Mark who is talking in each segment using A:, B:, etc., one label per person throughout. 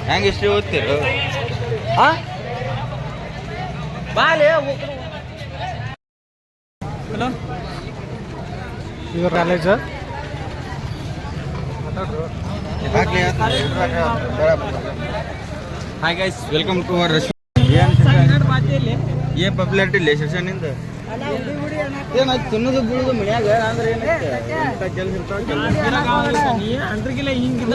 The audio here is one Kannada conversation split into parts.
A: ಹೆಂಗೆ ಹಿಸ್ಟ್ರಿ ಓದ್ತೀರು?
B: ಬಾಲೆ
C: ಇದು college
A: hi guys, welcome to our ಏನು ಪಾಪ್ಯುಲಾರಿಟಿ ಇಲ್ಲ ಸೆಷನಿಂದ. ಏನಾಯ್ತು ತಿನ್ನೋದು ಬೀಳೋದು ಮನ್ಯಾಗ ಅಂದ್ರೆ ಏನೈತೆ ಕೆಲಸ ಇರ್ತಾವ.
B: ಅಂದ್ರಗಿಲ್ಲ ಹಿಂಗಿದ್ದ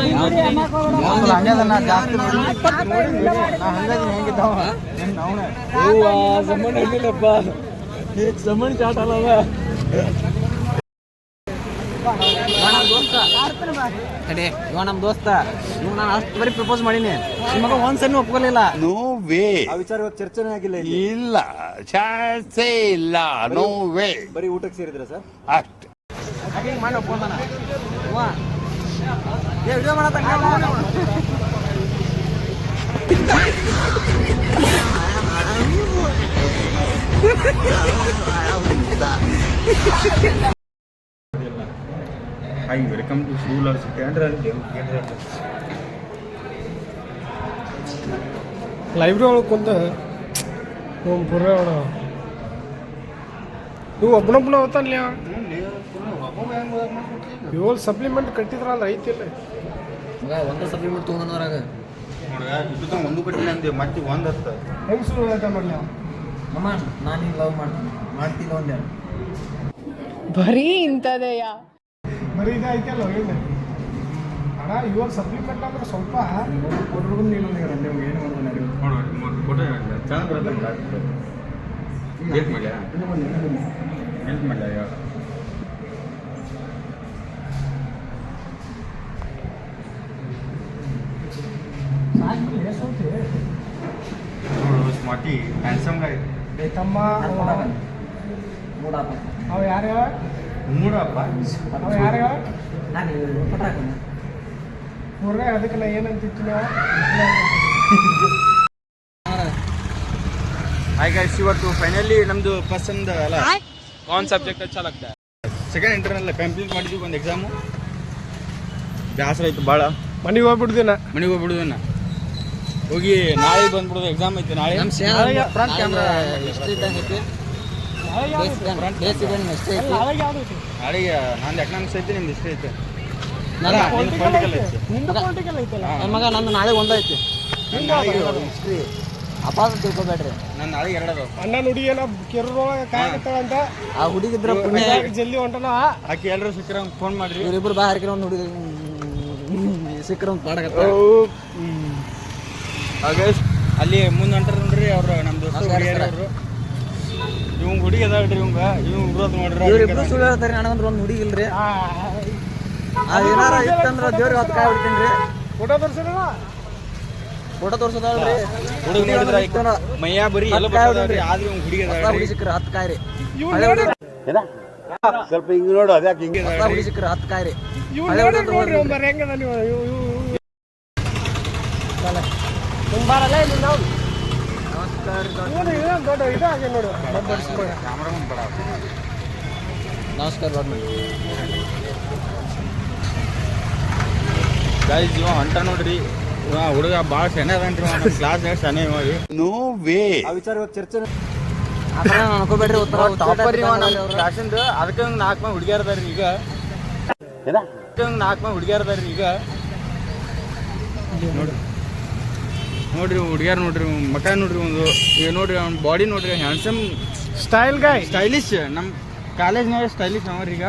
B: ಜಮನ್ ಹೇಳಿಲ್ಲಪ್ಪ, ಜಮನ್ ಚಾಟ್ ಅಲ್ಲವ. ಕಡೆ ಇವ ನಮ್ಮ ದೋಸ್ತ, ಇವ್ ನಾನು ಅಷ್ಟು ಬರೀ ಪ್ರಪೋಸ್ ಮಾಡೀನಿ, ನಿಮಗ ಒಂದ್ಸರಿ ಒಪ್ಕೊಲಿಲ್ಲ.
D: No way.
B: ಆ ವಿಚಾರ ಇವತ್ತು ಚರ್ಚೆನೇ ಆಗಿಲ್ಲ.
D: ಇಲ್ಲ, ಚಾನ್ಸೇ ಇಲ್ಲ. No way.
B: ಬರೀ ಊಟಕ್ಕೆ ಸೇರಿದ್ರ ಸರ್
D: ಅಷ್ಟೇ.
B: ಹಾಗೆ ಮಾಡಿ ಒಪ್ಕೊಂತಾನ. ವಿಡಿಯೋ ಮಾಡತ್ತ
A: hi, welcome to school or
C: library ಒಳಗೆ ಕುಂತ ಪುರ ನೀವು ಒಬ್ಬನೊಬ್ಬನ ಓದ್ತಾನಲ್ಲ. ಏಳು ಸಪ್ಲಿಮೆಂಟ್ ಕಟ್ಟಿದ್ರಲ್ಲ, ಐತಿಲ್ಲ
B: ಒಂದು ಸಪ್ಲಿಮೆಂಟ್ ತೊಗೊಂಡವ್ರಾಗ
A: ಒಂದು ಕಟ್ಟಿಲ್ಲ ಅಂದೆ, ಮತ್ತೆ ಒಂದು ಹತ್ತ
C: ಹೆಂಗೆ ಸುಳ್ಳು ಹೇಳ್ತಾ ಮಾಡಲಿ
B: ಅಮ್ಮ, ನಾನು ಹಿಂಗೆ ಲವ್ ಮಾಡ್ತಿಲ್ಲ ಒಂದೇ.
E: ಬರೀ ಇಂಥದೆಯಾ?
C: ಬರೀ ಇದು ಐತಲ್ಲ ಏನು ಅಣ್ಣ, ಇವಾಗ ಸಪ್ಲಿಮೆಂಟ್ ಅಂದ್ರೆ ಸ್ವಲ್ಪ ಕೊಡ್ರು ನೀನು ನಿಮ್ಗೆ ಏನು ಮಾಡೋದು
A: ಫೋಟೋ ಚೆನ್ನಾಗಿ ಬರುತ್ತೆ. ಏನು ಮಾಡ್ಯ ಹೆಲ್ಪ್ ಮಾಡ್ಯ ಯಾವ ನೋಡು, ಸ್ಮಾರ್ಟಿ ಹ್ಯಾಂಡ್ಸಮ್ ಗಾಯ್
C: ತಮ್ಮ ಅವ ಯಾರು
A: ಮೂಡಪ್ಪ.
C: ಅವ ಯಾರು
B: ನಾನು ಫೋಟೋ ಹಾಕೋಣ.
C: ಮೂರನೇ ಅದಕ್ಕೆ ನಾ ಏನಂತಿತ್ತು ನಾವು.
A: हाय गाइस, ಇವತ್ತು ಫೈನಲಿ ನಮ್ದು ಪಸಂದ್ ಅಲ್ಲ कौन सब्जेक्ट अच्छा लगता है. ಸೆಕೆಂಡ್ ಇಂಟರ್ನಲ್ ಕಂಪ್ಲೀಟ್ ಮಾಡಿದ್ವಿ ಒಂದು ಎಕ್ಸಾಮು. ಬೇಸರ ಆಯ್ತು ಭಾಳ.
C: ಮನೆಗೆ ಹೋಗ್ಬಿಡ್ದಿನ,
A: ಮನೆಗೆ ಹೋಗ್ಬಿಡುದನ್ನ ಹೋಗಿ ನಾಳೆ ಬಂದ್ಬಿಡೋದು. ಎಕ್ಸಾಮ್ ಐತೆ ನಾಳೆ.
B: ನಮ್ಮ ಫ್ರಂಟ್ ಕ್ಯಾಮ್ರಾ ಹಿಸ್ಟ್ರಿ ಇದ್ದಂಗೆ ಐತಿ, ಫ್ರಂಟ್ ಬೇಸ್ ಇದ್ದಂಗೆ ಅಷ್ಟೇ ಐತಿ.
A: ನಾಳೆಗೆ ನಂದು ಎಕನಾಮಿಕ್ಸ್ ಐತಿ, ನಿಮ್ದು ಹಿಸ್ಟ್ರಿ ಐತೆ,
C: ಪೊಲಿಟಿಕಲ್
A: ಐತೆ.
C: ಐತಲ್ಲ.
B: ನನ್ನ ಮಗ ನಂದು ನಾಳೆ ಒಂದೈತಿ ಹಿಸ್ಟ್ರಿ. ಅಪಾಸ ತಿಳ್ಕೊಬೇಡ್ರಿ,
A: ನಾನು ನಾಳೆಗೆ ಎರಡು ಅದಾವ.
C: ಅಣ್ಣ ನುಡಿ ಏನೋ ಕೆರೊಳಗೆ ಕಾಯಕತ್ತಾವಂತ,
B: ಆ ಹುಡುಗಿದ್ರ ಪುಣ್ಯ.
C: ಜಲ್ದಿ ಹೊಂಟನ.
A: ಆಕೆ ಎಲ್ಲರೂ ಸಿಕ್ಕರ ಫೋನ್ ಮಾಡ್ರಿ.
B: ಇವರಿಬ್ರು ಬಾ ಹಾಕಿರೋ ಒಂದು ಹುಡುಗಿ ಸಿಕ್ಕರ ಒಂದು ಪಾಡಕತ್ತ.
A: ಗೈಸ್, ಅಲ್ಲಿ ಮುಂದೆ ಹೊಂಟಾರ ನೋಡ್ರಿ ಅವ್ರು, ನಮ್ಮ ದೋಸ್ತ ಹುಡುಗಿಯರು. ಇವಂಗ ಹುಡುಗಿ ಅದಾಳ್ರಿ, ಇವ್ ವಿರೋಧ ನೋಡ್ರಿ.
B: ಇವ್ರಿಬ್ರು ಸುಳ್ಳು ಹೇಳ್ತಾರೆ, ನನಗಂದ್ರೆ ಒಂದು ಹುಡುಗಿ ಇಲ್ರಿ. ಅದೇನಾರ ಇತ್ತಂದ್ರೆ ದೇವ್ರಿಗೆ ಹೊತ್ತು ಕಾಯಿ ಬಿಡ್ತೀನಿ ರೀ.
C: ಫೋಟೋ ತೋರಿಸಿದ,
B: ಫೋಟೋ ತೋರ್ಸೋದಲ್ರಿ.
A: ಹುಡುಗ ನೋಡಿದ್ರ ಮೈಯ ಬರೀ ಎಲ್ಲ ಬರ್ತಾವ್ರಿ, ಆದ್ರೆ ಇವ್ ಹುಡುಗಿ
B: ಹುಡುಗಿ ಸಿಕ್ಕರೆ 10 ಕಾಯಿ ರೀ.
D: ಸ್ವಲ್ಪ ಹಿಂಗ್ ನೋಡು, ಅದ್ಯಾಕೆ ಹಿಂಗೆ
B: ಹುಡುಗಿ ಸಿಕ್ಕರೆ 10 ಕಾಯಿ ರೀ.
C: ನೋಡ್ರಿ ಒಂಬರ ಹೆಂಗದ ನೀವು. ತುಂಬಾರಲ್ಲ ಇಲ್ಲಿ ನಾವು. ದೊಡ್ಡ ಇದಾಗೆ ನೋಡು.
B: ನಮಸ್ಕಾರ
A: ಗೈಸ್, ಇವ ಹೊಂಟ ನೋಡ್ರಿ. ಹುಡುಗ ಭಾಳ ಶನೆ ಅದನ್ರಿ, ನಮ್ಮ ಕ್ಲಾಸ್ ಶನೆ ಇವಾಗ.
D: No way.
B: ಆ ವಿಚಾರ ಇವತ್ತು ಚರ್ಚೆ ಅನ್ಕೋಬೇಡ್ರಿ.
A: ಟಾಪರ್ ಇವ ನಮ್ಮ ಕ್ಲಾಸಿಂದ. ಅದಕ್ಕೆ 4 ಮಂದಿ ಹುಡುಗಿಯರ್ ಅದಾರ್ರಿ ಈಗ. 4 ಮಂದಿ ಹುಡುಗಿಯರ್ ಅದಾರ್ರಿ ಈಗ. ನೋಡ್ರಿ ಹುಡುಗಿಯರ್ ನೋಡ್ರಿ, ಮಕ ನೋಡ್ರಿ, ಒಂದು ನೋಡ್ರಿ ಅವ್ನ ಬಾಡಿ ನೋಡ್ರಿ, ಹ್ಯಾಂಡ್ಸಮ್
C: ಸ್ಟೈಲ್ ಗಾಯ್,
A: ಸ್ಟೈಲಿಶ್. ನಮ್ಮ ಕಾಲೇಜ್ನಾಗ ಸ್ಟೈಲಿಶ್ ಅವ್ರಿ ಈಗ.